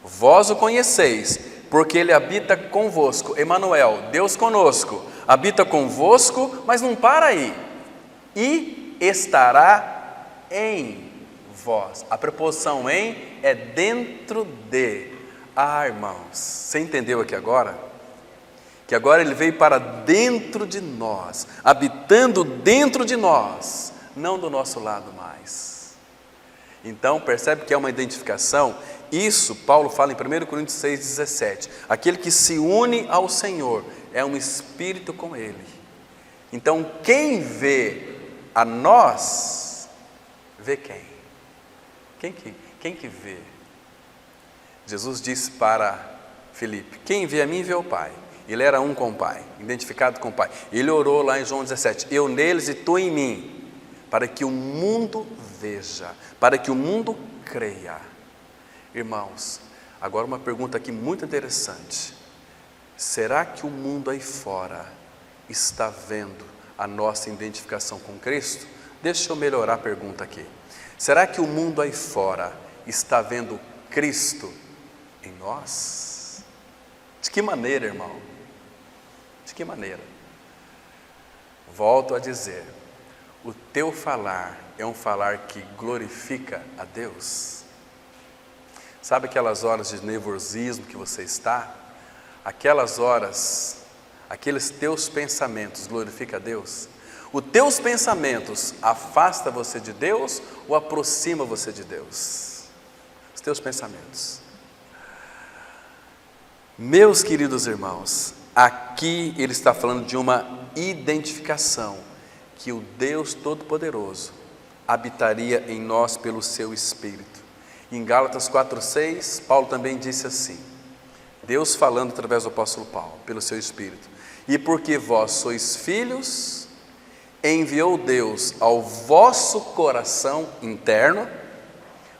Vós o conheceis, porque Ele habita convosco. Emanuel, Deus conosco, habita convosco, mas não para aí. E estará em vós. A preposição em é dentro de. Ah, irmãos, você entendeu aqui agora? Que agora Ele veio para dentro de nós, habitando dentro de nós, não do nosso lado mais. Então, percebe que é uma identificação? Isso, Paulo fala em 1 Coríntios 6,17. Aquele que se une ao Senhor é um espírito com Ele. Então, quem vê a nós, vê quem? Quem que vê? Jesus disse para Filipe: quem vê a mim vê o Pai. Ele era um com o Pai, identificado com o Pai. Ele orou lá em João 17: eu neles e tu em mim, para que o mundo veja, para que o mundo creia. Irmãos, agora uma pergunta aqui muito interessante: será que o mundo aí fora está vendo a nossa identificação com Cristo? Deixa eu melhorar a pergunta aqui. Será que o mundo aí fora está vendo Cristo em nós? De que maneira, irmão? De que maneira? Volto a dizer, o teu falar é um falar que glorifica a Deus? Sabe aquelas horas de nervosismo que você está? Aquelas horas, aqueles teus pensamentos glorificam a Deus? Os teus pensamentos afastam você de Deus ou aproximam você de Deus? Os teus pensamentos. Meus queridos irmãos, aqui ele está falando de uma identificação, que o Deus Todo-Poderoso habitaria em nós pelo seu Espírito. Em Gálatas 4,6, Paulo também disse assim, Deus falando através do apóstolo Paulo, pelo seu Espírito: e porque vós sois filhos, enviou Deus ao vosso coração interno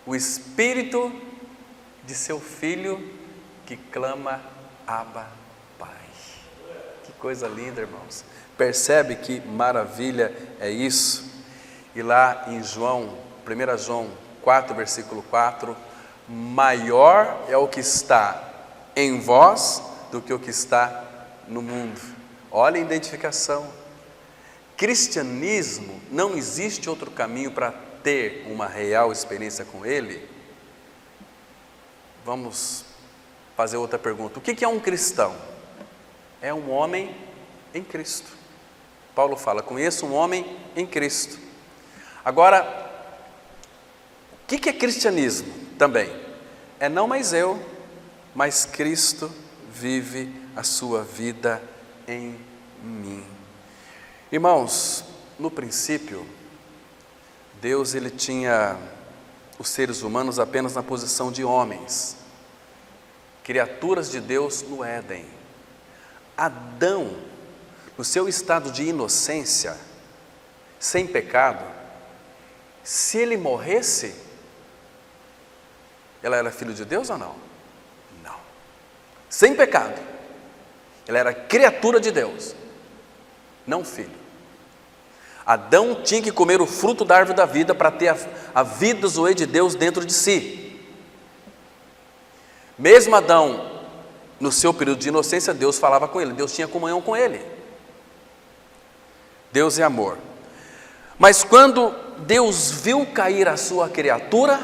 o Espírito de seu Filho, que clama: Abba, Pai. Que coisa linda, irmãos. Percebe que maravilha é isso? E lá em João, 1 João 4, versículo 4, maior é o que está em vós do que o que está no mundo. Olha a identificação. cristianismo, não existe outro caminho para ter uma real experiência com Ele, vamos fazer outra pergunta. O que é um cristão? É um homem em Cristo. Paulo fala, conheço um homem em Cristo. Agora, o que é cristianismo também? É não mais eu, mas Cristo vive a sua vida em mim. Irmãos, no princípio, Deus ele tinha os seres humanos apenas na posição de homens, criaturas de Deus no Éden. Adão, no seu estado de inocência, sem pecado, se ele morresse, ele era filho de Deus ou não? Não. Sem pecado. Ele era criatura de Deus, não filho. Adão tinha que comer o fruto da árvore da vida para ter a vida zoe de Deus dentro de si. Mesmo Adão, no seu período de inocência, Deus falava com ele, Deus tinha comunhão com ele. Deus é amor. Mas quando Deus viu cair a sua criatura,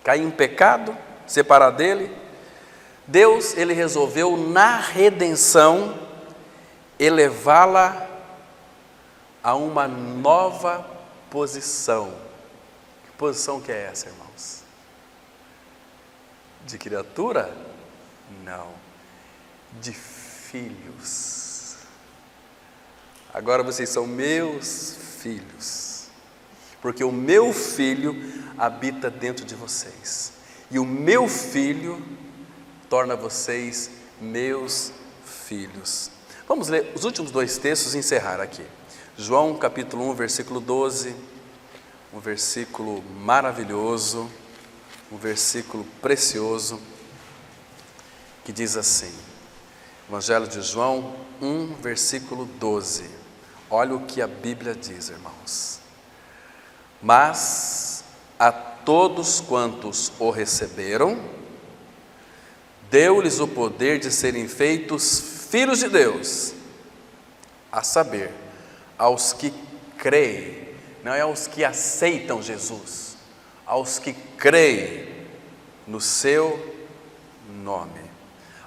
cair em pecado, separar dele, Deus ele resolveu na redenção elevá-la a uma nova posição. Que posição que é essa, irmãos? De criatura? Não. De filhos. Agora vocês são meus filhos, porque o meu filho habita dentro de vocês, e o meu filho torna vocês meus filhos. Vamos ler os últimos dois textos e encerrar aqui. João capítulo 1, versículo 12, um versículo maravilhoso, um versículo precioso, que diz assim, Evangelho de João 1, versículo 12, olha o que a Bíblia diz, irmãos. Mas a todos quantos o receberam, deu-lhes o poder de serem feitos filhos de Deus, a saber, aos que creem, não é aos que aceitam Jesus, aos que creem no seu nome.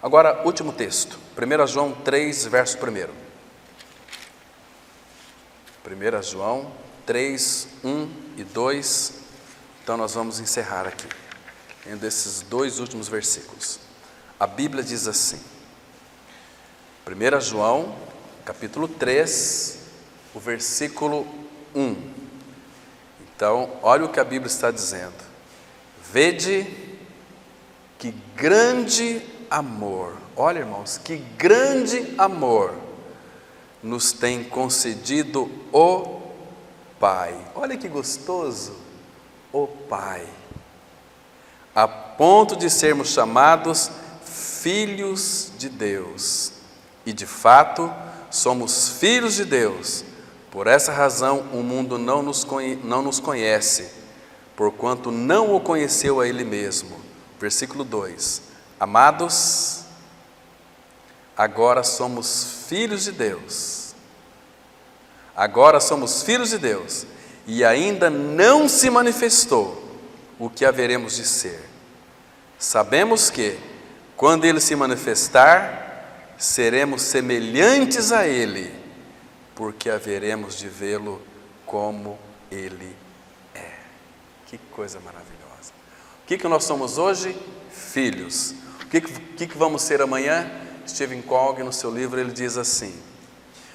Agora, último texto, 1 João 3, verso 1. 1 João 3, 1 e 2, então nós vamos encerrar aqui, lendo esses dois últimos versículos. A Bíblia diz assim, 1 João, capítulo 3, o versículo 1. Então, olha o que a Bíblia está dizendo. Vede que grande amor, olha irmãos, que grande amor nos tem concedido o Pai. Olha que gostoso, o Pai, a ponto de sermos chamados filhos de Deus. E de fato, somos filhos de Deus. Por essa razão, o mundo não nos conhece, porquanto não o conheceu a Ele mesmo. Versículo 2. Amados, agora somos filhos de Deus. Agora somos filhos de Deus, e ainda não se manifestou o que haveremos de ser. Sabemos que, quando Ele se manifestar, seremos semelhantes a Ele, porque haveremos de vê-lo como Ele é. Que coisa maravilhosa. O que nós somos hoje? Filhos. O que vamos ser amanhã? Stephen Covey, no seu livro, ele diz assim,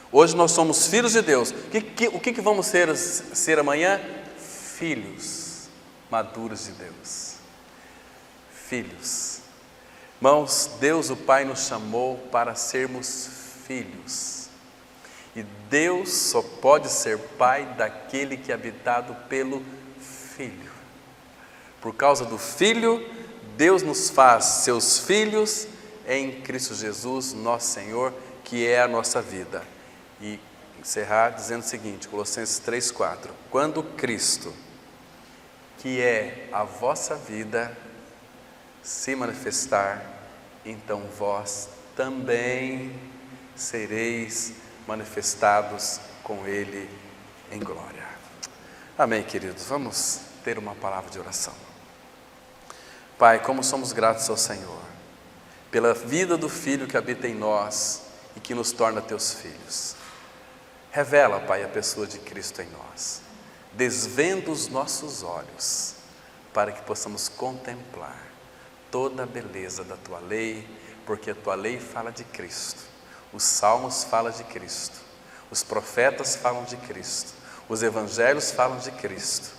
hoje nós somos filhos de Deus. O que vamos ser amanhã? Filhos maduros de Deus. Filhos. Irmãos, Deus o Pai nos chamou para sermos filhos. E Deus só pode ser Pai daquele que é habitado pelo Filho. Por causa do Filho, Deus nos faz seus filhos em Cristo Jesus, nosso Senhor, que é a nossa vida. E encerrar dizendo o seguinte, Colossenses 3,4. Quando Cristo, que é a vossa vida, se manifestar, então vós também sereis manifestados com Ele em glória. Amém, queridos. Vamos ter uma palavra de oração. Pai, como somos gratos ao Senhor pela vida do Filho que habita em nós e que nos torna teus filhos. Revela, Pai, a pessoa de Cristo em nós. Desvenda os nossos olhos para que possamos contemplar toda a beleza da Tua lei, porque a Tua lei fala de Cristo, os salmos falam de Cristo, os profetas falam de Cristo, os evangelhos falam de Cristo,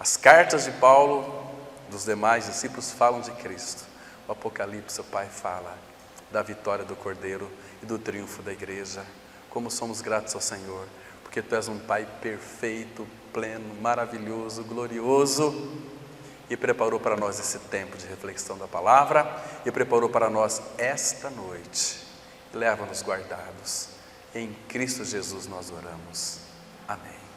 as cartas de Paulo, dos demais discípulos falam de Cristo, o Apocalipse, Pai, fala da vitória do Cordeiro e do triunfo da igreja. Como somos gratos ao Senhor, porque Tu és um Pai perfeito, pleno, maravilhoso, glorioso, e preparou para nós esse tempo de reflexão da palavra, e preparou para nós esta noite. Leva-nos guardados. Em Cristo Jesus nós oramos. Amém.